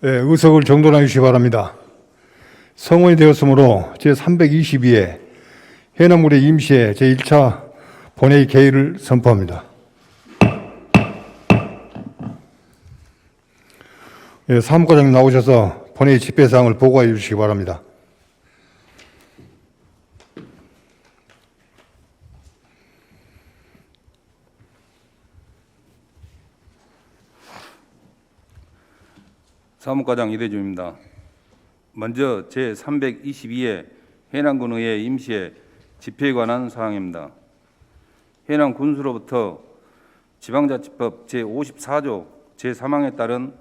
의석을 정돈해 주시기 바랍니다. 성원이 되었으므로 제322회 해남군의 임시회 제1차 본회의 개의를 선포합니다. 사무과장님 나오셔서 본회의 집회사항을 보고해 주시기 바랍니다. 사무과장 이대주입니다. 먼저 제322회 해남군의회 임시회 집회에 관한 사항입니다. 해남군수로부터 지방자치법 제54조 제3항에 따른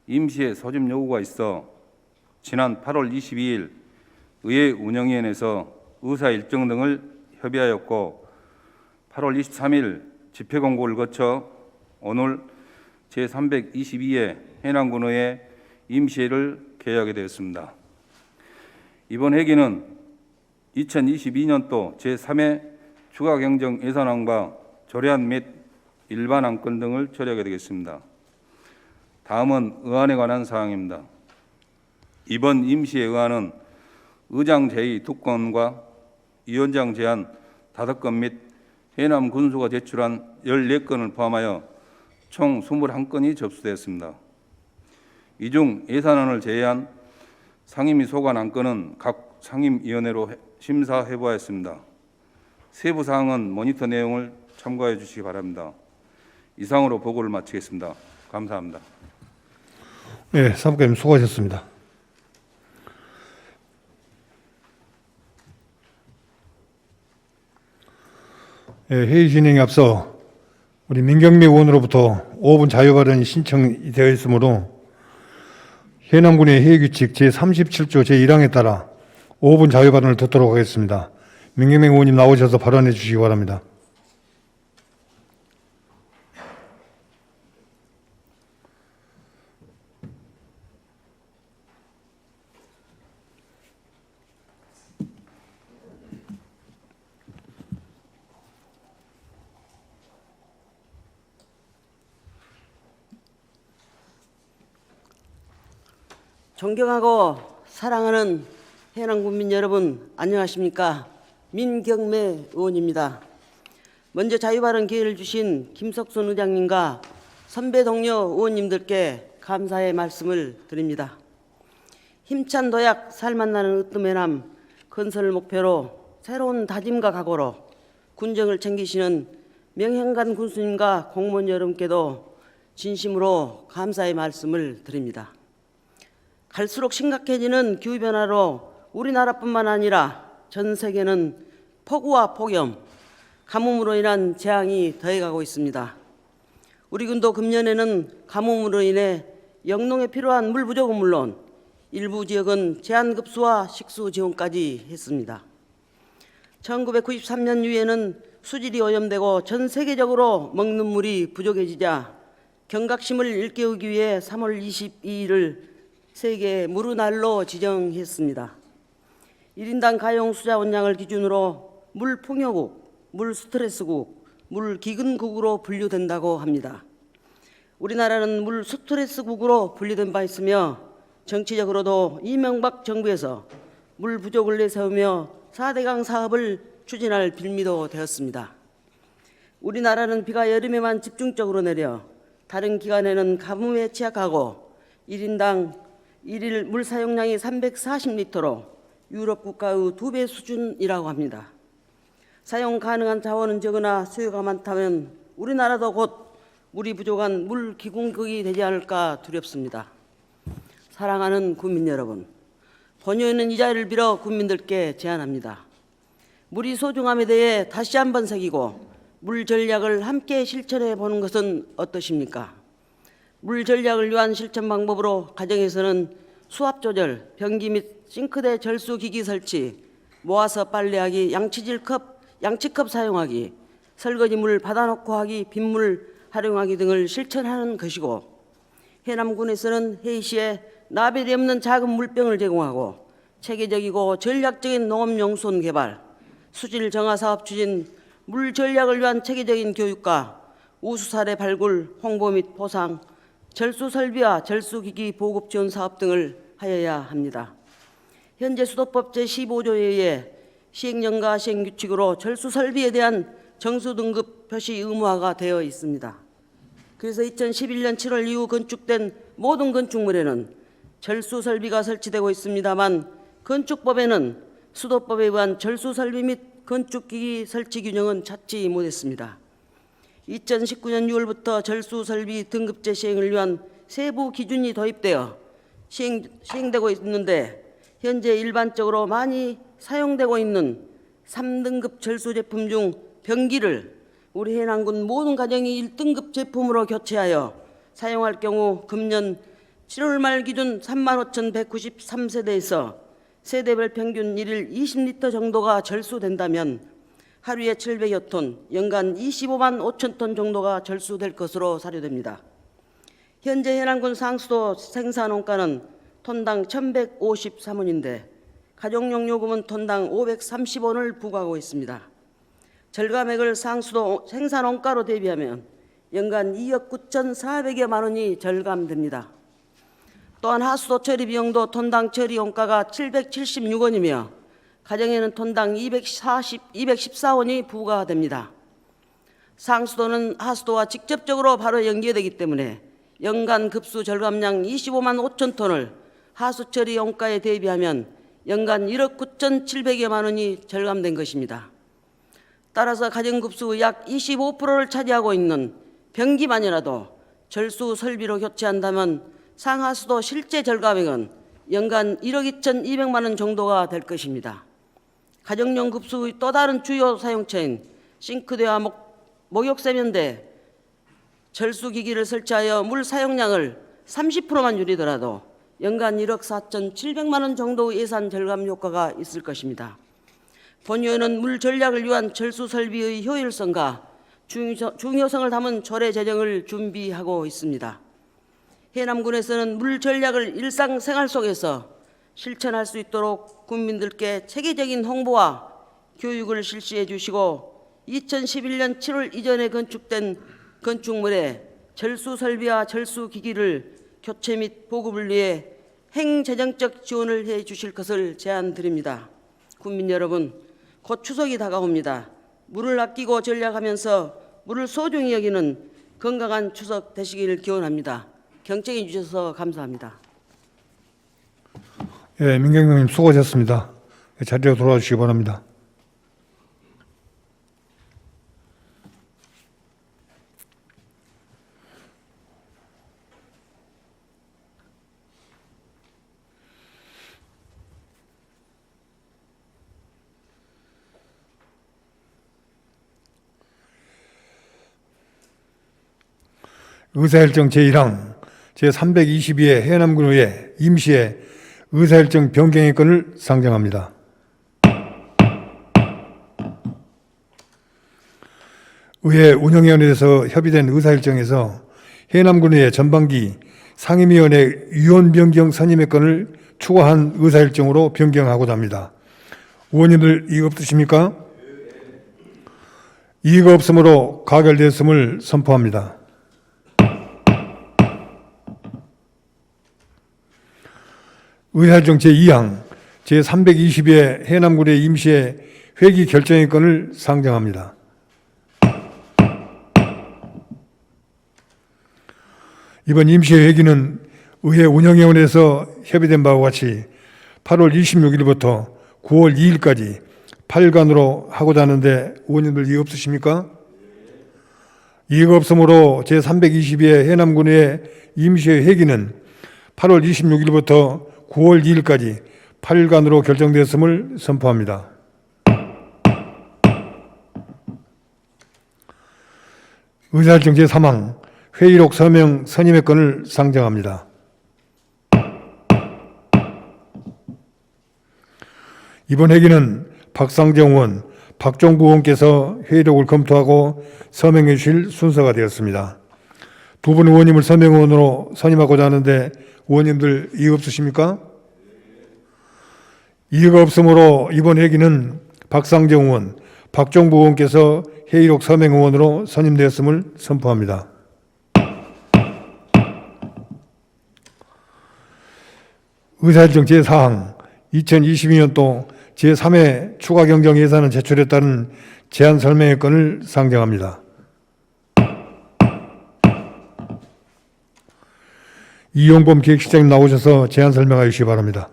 임시회 소집 요구가 있어 지난 8월 22일 의회 운영위원회에서 의사 일정 등을 협의하였고 8월 23일 집회 공고를 거쳐 오늘 제322회 해남군의회 임시회를 개회하게 되었습니다. 이번 회기는 2022년도 제3회 추가경정 예산안과 조례안 및 일반 안건 등을 처리하게 되겠습니다. 다음은 의안에 관한 사항입니다. 이번 임시회 의안은 의장 제의 2건과 위원장 제안 5건 및 해남 군수가 제출한 14건을 포함하여 총 21건이 접수되었습니다. 이 중 예산안을 제외한 상임위 소관 안건은 각 상임위원회로 심사 회부하였습니다. 세부 사항은 모니터 내용을 참고해 주시기 바랍니다. 이상으로 보고를 마치겠습니다. 감사합니다. 네, 사무관님 수고하셨습니다. 회의 진행에 앞서 우리 민경미 의원으로부터 5분 자유 발언이 신청이 되어 있으므로 해남군의 회의규칙 제37조 제1항에 따라 5분 자유 발언을 듣도록 하겠습니다. 민경미 의원님 나오셔서 발언해 주시기 바랍니다. 존경하고 사랑하는 해남군민 여러분, 안녕하십니까? 민경매 의원입니다. 먼저 자유발언 기회를 주신 김석순 의장님과 선배 동료 의원님들께 감사의 말씀을 드립니다. 힘찬 도약, 살맛나는 으뜸 해남 건설을 목표로 새로운 다짐과 각오로 군정을 챙기시는 명현관 군수님과 공무원 여러분께도 진심으로 감사의 말씀을 드립니다. 갈수록 심각해지는 기후변화로 우리나라뿐만 아니라 전 세계는 폭우와 폭염, 가뭄으로 인한 재앙이 더해가고 있습니다. 우리 군도 금년에는 가뭄으로 인해 영농에 필요한 물 부족은 물론 일부 지역은 제한급수와 식수 지원까지 했습니다. 1993년 이후에는 수질이 오염되고 전 세계적으로 먹는 물이 부족해지자 경각심을 일깨우기 위해 3월 22일을 세계 물의 날로 지정했습니다. 1인당 가용 수자 원량을 기준으로 물 풍요국, 물 스트레스국, 물 기근국으로 분류된다고 합니다. 우리나라는 물 스트레스국으로 분류된 바 있으며 정치적으로도 이명박 정부에서 물 부족을 내세우며 4대강 사업을 추진할 빌미도 되었습니다. 우리나라는 비가 여름에만 집중적으로 내려 다른 기간에는 가뭄에 취약하고 1인당 1일 물 사용량이 340리터로 유럽 국가의 2배 수준이라고 합니다. 사용 가능한 자원은 적으나 수요가 많다면 우리나라도 곧 물이 부족한 물 기공국이 되지 않을까 두렵습니다. 사랑하는 국민 여러분, 본의원은 이 자리를 빌어 국민들께 제안합니다. 물이 소중함에 대해 다시 한번 새기고 물 전략을 함께 실천해 보는 것은 어떠십니까? 물 전략을 위한 실천 방법으로 가정에서는 수압 조절, 변기 및 싱크대 절수 기기 설치, 모아서 빨래하기, 양치컵 사용하기, 설거지 물 받아놓고 하기, 빗물 활용하기 등을 실천하는 것이고, 해남군에서는 회의 시에 나벨이 없는 작은 물병을 제공하고 체계적이고 전략적인 농업용수원 개발, 수질 정화 사업 추진, 물 전략을 위한 체계적인 교육과 우수 사례 발굴, 홍보 및 보상, 절수 설비와 절수기기 보급 지원 사업 등을 하여야 합니다. 현재 수도법 제15조에 의해 시행령과 시행규칙으로 절수 설비에 대한 정수 등급 표시 의무화가 되어 있습니다. 그래서 2011년 7월 이후 건축된 모든 건축물에는 절수 설비가 설치되고 있습니다만 건축법에는 수도법에 의한 절수 설비 및 건축기기 설치 규정은 찾지 못했습니다. 2019년 6월부터 절수 설비 등급제 시행을 위한 세부 기준이 도입되어 시행되고 있는데 현재 일반적으로 많이 사용되고 있는 3등급 절수 제품 중 변기를 우리 해남군 모든 가정이 1등급 제품으로 교체하여 사용할 경우 금년 7월 말 기준 35,193세대에서 세대별 평균 1일 20리터 정도가 절수된다면 하루에 700여 톤, 연간 25만 5천 톤 정도가 절수될 것으로 사료됩니다. 현재 해남군 상수도 생산원가는 톤당 1,153원인데 가정용 요금은 톤당 530원을 부과하고 있습니다. 절감액을 상수도 생산원가로 대비하면 연간 2억 9,400여만 원이 절감됩니다. 또한 하수도 처리 비용도 톤당 처리 원가가 776원이며 가정에는 톤당 214원이 부과됩니다. 상수도는 하수도와 직접적으로 바로 연계되기 때문에 연간 급수 절감량 25만 5천 톤을 하수 처리 원가에 대비하면 연간 1억 9,700여만 원이 절감된 것입니다. 따라서 가정급수 약 25%를 차지하고 있는 변기만이라도 절수 설비로 교체한다면 상하수도 실제 절감액은 연간 1억 2,200만 원 정도가 될 것입니다. 가정용 급수의 또 다른 주요 사용처인 싱크대와 목욕세면대, 절수기기를 설치하여 물 사용량을 30%만 줄이더라도 연간 1억 4,700만 원 정도 예산 절감 효과가 있을 것입니다. 본의원은 물 전략을 위한 절수 설비의 효율성과 중요성을 담은 조례 제정을 준비하고 있습니다. 해남군에서는 물 전략을 일상생활 속에서 실천할 수 있도록 국민들께 체계적인 홍보와 교육을 실시해 주시고 2011년 7월 이전에 건축된 건축물에 절수 설비와 절수 기기를 교체 및 보급을 위해 행재정적 지원을 해 주실 것을 제안드립니다. 국민 여러분, 곧 추석이 다가옵니다. 물을 아끼고 전략하면서 물을 소중히 여기는 건강한 추석 되시기를 기원합니다. 경청해 주셔서 감사합니다. 예, 민경님 수고하셨습니다. 자리로 돌아와 주시기 바랍니다. 의사일정 제1항 제322회 해남군의회 임시회 의사일정 변경의 건을 상정합니다. 의회 운영위원회에서 협의된 의사일정에서 해남군의회 전반기 상임위원회 위원 변경 선임의 건을 추가한 의사일정으로 변경하고자 합니다. 의원님들 이의 없으십니까? 이의가 없으므로 가결되었음을 선포합니다. 의사일정 제2항 제322회 해남군의 임시회 회기 결정의 건을 상정합니다. 이번 임시회 회기는 의회 운영위원회에서 협의된 바와 같이 8월 26일부터 9월 2일까지 8간으로 하고자 하는데 의원님들 이의 없으십니까? 이의가 없으므로 제322회 해남군의 임시회 회기는 8월 26일부터 9월 2일까지 8일간으로 결정되었음을 선포합니다. 의사일정 제3항 회의록 서명 선임의 건을 상정합니다. 이번 회기는 박상정 의원, 박종부 의원께서 회의록을 검토하고 서명해 주실 순서가 되었습니다. 두 분 의원님을 서명 의원으로 선임하고자 하는데 의원님들 이의 없으십니까? 이의가 없으므로 이번 회기는 박상정 의원, 박종부 의원께서 회의록 서명 의원으로 선임되었음을 선포합니다. 의사일정 제4항 2022년도 제3회 추가 경정 예산을 제출했다는 제안 설명의 건을 상정합니다. 이용범 기획실장님 나오셔서 제안 설명하여 주시기 바랍니다.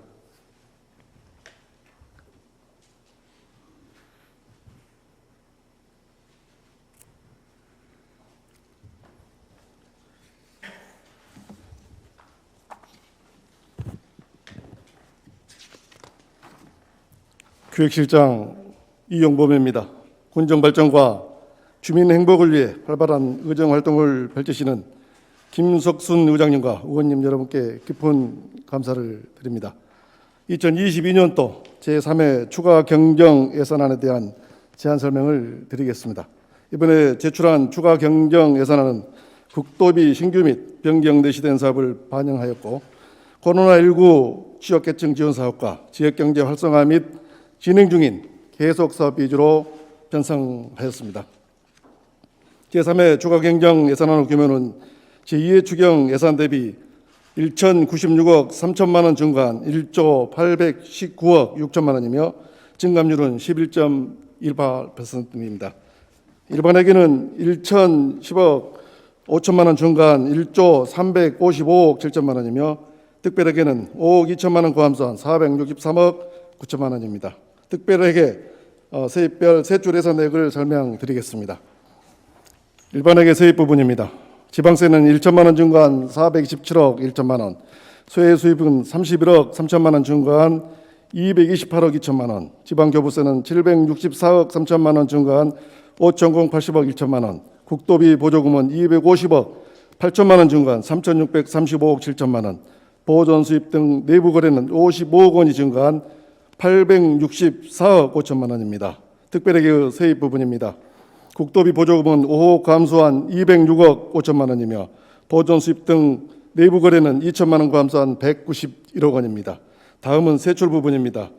기획실장 이용범입니다. 군정 발전과 주민 행복을 위해 활발한 의정 활동을 펼치시는 김석순 의장님과 의원님 여러분께 깊은 감사를 드립니다. 2022년도 제3회 추가 경정 예산안에 대한 제안 설명을 드리겠습니다. 이번에 제출한 추가 경정 예산안은 국도비 신규 및 변경 내시된 사업을 반영하였고 코로나19 취약계층 지원 사업과 지역경제 활성화 및 진행 중인 계속 사업 위주로 편성하였습니다. 제3회 추가 경정 예산안 규모는 제2회 추경 예산 대비 1,096억 3천만 원 증가한 1조 819억 6천만 원이며 증감률은 11.18%입니다. 일반에게는 1,010억 5천만 원 증가한 1조 355억 7천만 원이며 특별에게는 5억 2천만 원 고함수한 463억 9천만 원입니다. 특별에게 세입별 세출 예산 내역을 설명드리겠습니다. 일반에게 세입 부분입니다. 지방세는 1천만 원 증가한 427억 1천만 원, 소해 수입은 31억 3천만 원 증가한 228억 2천만 원, 지방교부세는 764억 3천만 원 증가한 5,080억 1천만 원, 국도비 보조금은 250억 8천만 원 증가한 3,635억 7천만 원, 보존 수입 등 내부 거래는 55억 원이 증가한 864억 5천만 원입니다. 특별하게 세입 부분입니다. 국도비 보조금은 5억 감소한 206억 5천만 원이며 보존 수입 등 내부 거래는 2천만 원 감소한 191억 원입니다. 다음은 세출 부분입니다.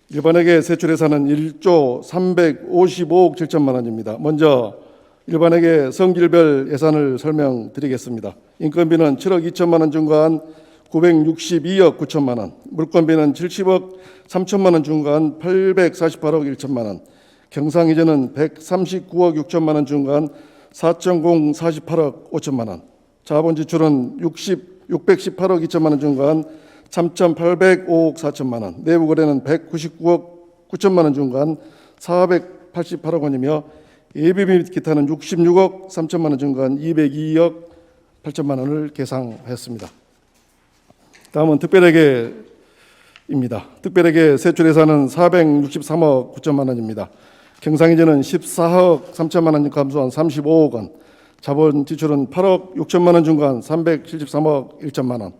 일반에게 세출 예산은 1조 355억 7천만 원입니다. 먼저 일반에게 성질별 예산을 설명드리겠습니다. 인건비는 7억 2천만 원 증가한 962억 9천만 원, 물건비는 70억 3천만 원 증가한 848억 1천만 원, 경상이전은 139억 6천만 원 증가한 4,048억 5천만 원, 자본 지출은 618억 2천만 원 증가한 3,805억 4천만 원, 내부 거래는 199억 9천만 원 증가한 488억 원이며 예비비 및 기타는 66억 3천만 원 증가한 202억 8천만 원을 계상하였습니다. 다음은 특별회계입니다. 특별회계 세출 예산은 463억 9천만 원입니다. 경상이전은 14억 3천만 원 감소한 35억 원, 자본 지출은 8억 6천만 원 증가한 373억 1천만 원,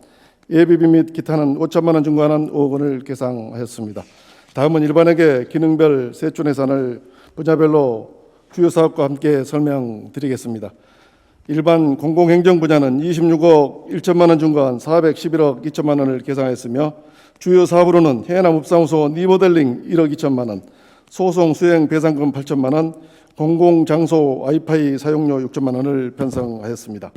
예비비 및 기타는 5천만 원 증가한 5억 원을 계상하였습니다. 다음은 일반회계 기능별 세출 예산을 분야별로 주요 사업과 함께 설명드리겠습니다. 일반 공공행정 분야는 26억 1천만 원 증가한 411억 2천만 원을 계상했으며 주요 사업으로는 해남읍사무소 리모델링 1억 2천만 원, 소송 수행 배상금 8천만 원, 공공장소 와이파이 사용료 6천만 원을 편성하였습니다.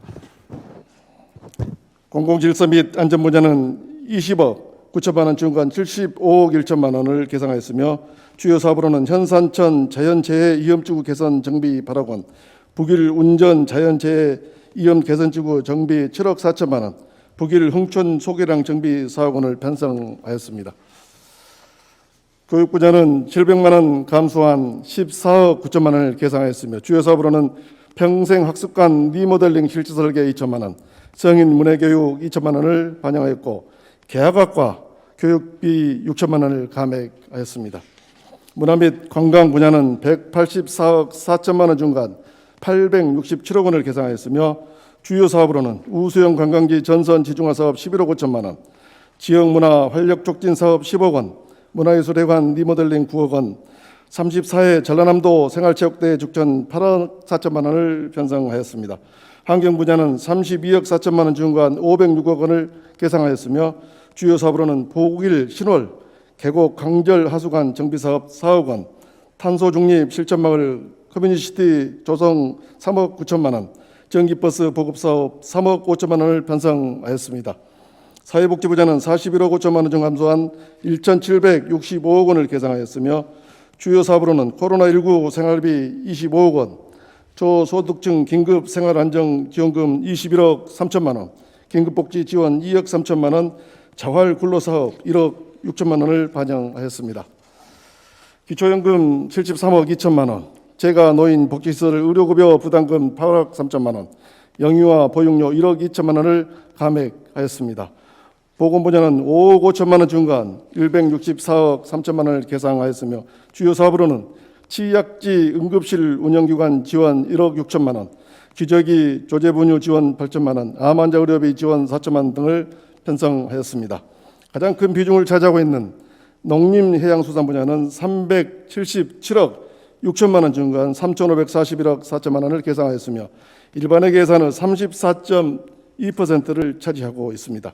공공질서 및 안전 분야는 20억 9천만 원 증가한 75억 1천만 원을 계상하였으며 주요 사업으로는 현산천 자연재해 위험지구 개선 정비 8억 원, 북일 운전 자연재해 위험 개선지구 정비 7억 4천만 원, 북일 흥촌 소계량 정비 4억 원을 편성하였습니다. 교육분야는 700만 원 감소한 14억 9천만 원을 계상하였으며 주요 사업으로는 평생학습관 리모델링 실지 설계 2천만 원, 성인 문해교육 2천만 원을 반영하였고 개학학과 교육비 6천만 원을 감액하였습니다. 문화 및 관광 분야는 184억 4천만 원 증가한 867억 원을 계상하였으며 주요 사업으로는 우수형 관광지 전선 지중화 사업 11억 5천만 원, 지역문화 활력 촉진 사업 10억 원, 문화예술회관 리모델링 9억 원, 34회 전라남도 생활체육대회 죽전 8억 4천만 원을 편성하였습니다. 환경 분야는 32억 4천만 원 증가한 506억 원을 계상하였으며 주요 사업으로는 보길 신월 계곡 강절 하수관 정비사업 4억 원, 탄소 중립 실천마을 커뮤니시티 조성 3억 9천만 원, 전기버스 보급사업 3억 5천만 원을 편성하였습니다. 사회복지부자는 41억 5천만 원 중 감소한 1,765억 원을 계상하였으며 주요 사업으로는 코로나19 생활비 25억 원, 저소득층 긴급생활안정지원금 21억 3천만 원, 긴급복지 지원 2억 3천만 원, 자활근로사업 1억 6천만 원을 반영하였습니다. 기초연금 73억 2천만 원, 재가노인 복지시설 의료급여 부담금 8억 3천만 원, 영유아 보육료 1억 2천만 원을 감액하였습니다. 보건분야는 5억 5천만 원 중간 164억 3천만 원을 계상하였으며 주요 사업으로는 치약지 응급실 운영기관 지원 1억 6천만 원, 기저귀 조제분유 지원 8천만 원, 암환자 의료비 지원 4천만 원 등을 편성하였습니다. 가장 큰 비중을 차지하고 있는 농림해양수산 분야는 377억 6천만 원 중간 3,541억 4천만 원을 계상하였으며 일반회계 예산의 34.2%를 차지하고 있습니다.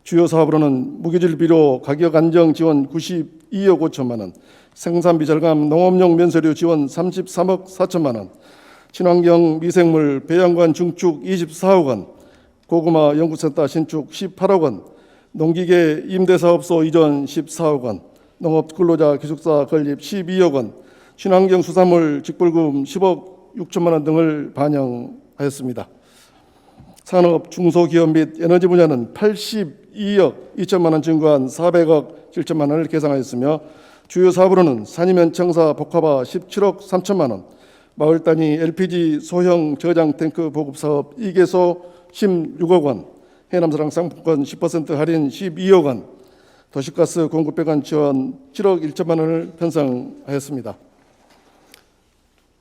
주요 사업으로는 무기질 비료 가격 안정 지원 92억 5천만 원, 생산비 절감 농업용 면세류 지원 33억 4천만 원, 친환경 미생물 배양관 중축 24억 원, 고구마 연구센터 신축 18억 원, 농기계 임대사업소 이전 14억 원, 농업근로자 기숙사 건립 12억 원, 친환경 수산물 직불금 10억 6천만 원 등을 반영하였습니다. 산업, 중소기업 및 에너지 분야는 82억 2천만 원 증가한 400억 7천만 원을 계상하였으며 주요 사업으로는 산이면 청사 복합화 17억 3천만 원, 마을 단위 LPG 소형 저장 탱크 보급 사업 2개소 16억 원, 해남사랑 상품권 10% 할인 12억 원, 도시가스 공급 배관 지원 7억 1천만 원을 편성하였습니다.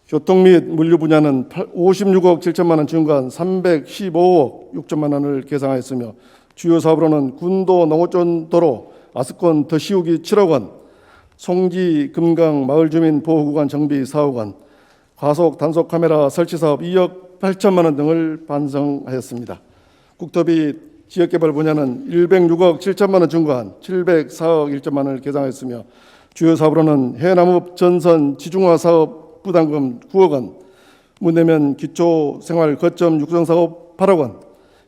교통 및 물류 분야는 56억 7천만 원 증가한 315억 6천만 원을 계상하였으며 주요 사업으로는 군도 농어촌도로 아스콘 더 씌우기 7억 원, 송지 금강 마을 주민 보호구간 정비 4억 원, 과속 단속 카메라 설치 사업 2억 8천만 원 등을 반성하였습니다. 국토비 지역개발 분야는 106억 7천만 원 증가한 704억 1천만 원을 계상하였으며 주요 사업으로는 해남읍 전선 지중화 사업 부담금 9억 원, 문대면 기초생활 거점 육성 사업 8억 원,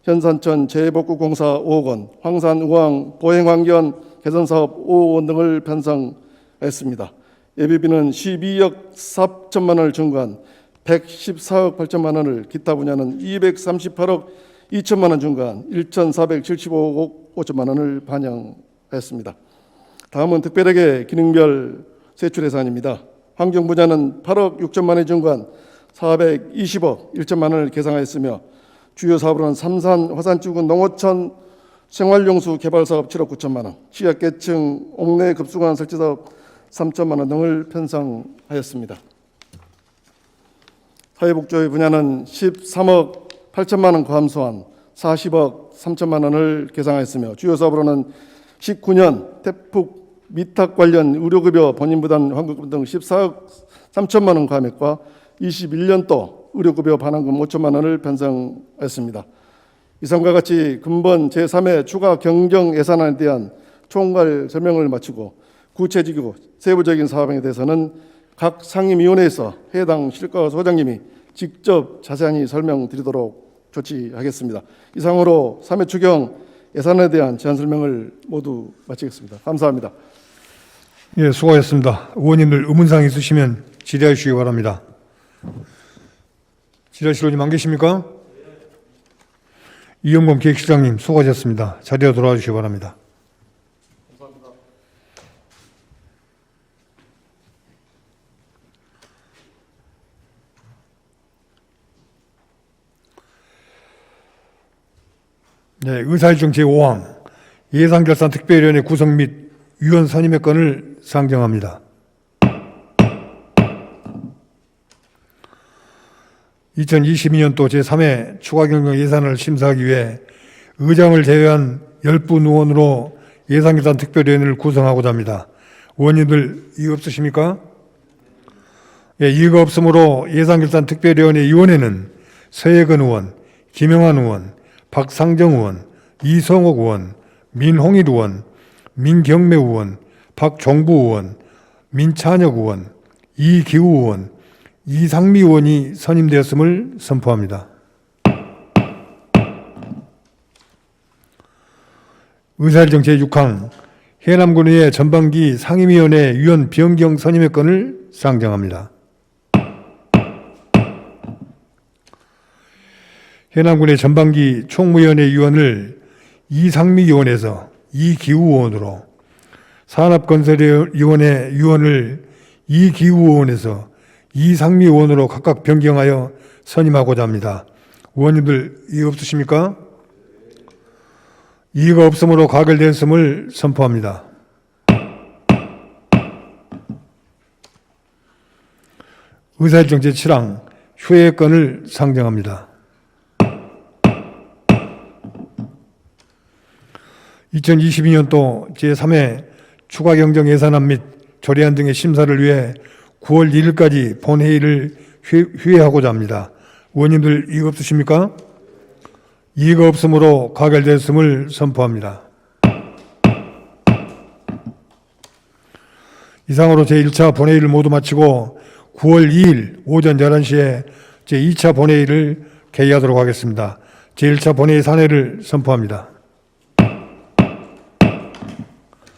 현산천 재복구공사 5억 원, 황산 우항 보행환경 개선 사업 5억 원 등을 편성했습니다. 예비비는 12억 4천만 원을 증가한 114억 8천만 원을, 기타 분야는 238억 2천만 원 증가한 1,475억 5천만 원을 반영했습니다. 다음은 특별하게 기능별 세출 예산입니다. 환경 분야는 8억 6천만 원이 증가한 420억 1천만 원을 계상하였으며 주요 사업으로는 삼산 화산지구 농어촌 생활용수 개발 사업 7억 9천만 원, 취약계층 옥내 급수관 설치 사업 3천만 원 등을 편성하였습니다. 사회복지 분야는 13억 8천만 원 감소한 40억 3천만 원을 계상하였으며 주요 사업으로는 19년 태풍 미탁 관련 의료급여 본인부담 환급금 등 14억 3천만 원 감액과 21년도 의료급여 반환금 5천만 원을 편성했습니다. 이상과 같이 근본 제3회 추가 경정 예산안에 대한 총괄 설명을 마치고 구체적이고 세부적인 사업에 대해서는 각 상임위원회에서 해당 실과 소장님이 직접 자세히 설명드리도록 조치하겠습니다. 이상으로 3회 추경 예산에 대한 제안 설명을 모두 마치겠습니다. 감사합니다. 예, 수고하셨습니다. 의원님들 의문사항 있으시면 질의해 주시기 바랍니다. 질의하실 의원님 안 계십니까? 이영범 기획실장님 수고하셨습니다. 자리로 돌아와 주시기 바랍니다. 네, 의사일정 제5항 예산결산특별위원회 구성 및 위원 선임의 건을 상정합니다. 2022년도 제3회 추가경정 예산을 심사하기 위해 의장을 제외한 10분 의원으로 예산결산특별위원회를 구성하고자 합니다. 의원님들 이의 없으십니까? 예, 이의가 없으므로 예산결산특별위원회 위원회는 서예근 의원, 김영환 의원, 박상정 의원, 이성옥 의원, 민홍일 의원, 민경매 의원, 박종부 의원, 민찬혁 의원, 이기우 의원, 이상미 의원이 선임되었음을 선포합니다. 의사일정 제6항 해남군의 전반기 상임위원회 위원 변경 선임의 건을 상정합니다. 해남군의 전반기 총무위원회 위원을 이상미 의원에서 이기우 의원으로, 산업건설위원회 위원을 이기우 의원에서 이상미 의원으로 각각 변경하여 선임하고자 합니다. 의원님들 이의 없으십니까? 이의가 없으므로 가결되었음을 선포합니다. 의사일정 제7항 휴회의 건을 상정합니다. 2022년도 제3회 추가경정 예산안 및 조례안 등의 심사를 위해 9월 1일까지 본회의를 휴회하고자 합니다. 의원님들 이의 없으십니까? 이의가 없으므로 가결되었음을 선포합니다. 이상으로 제1차 본회의를 모두 마치고 9월 2일 오전 11시에 제2차 본회의를 개의하도록 하겠습니다. 제1차 본회의 산회를 선포합니다.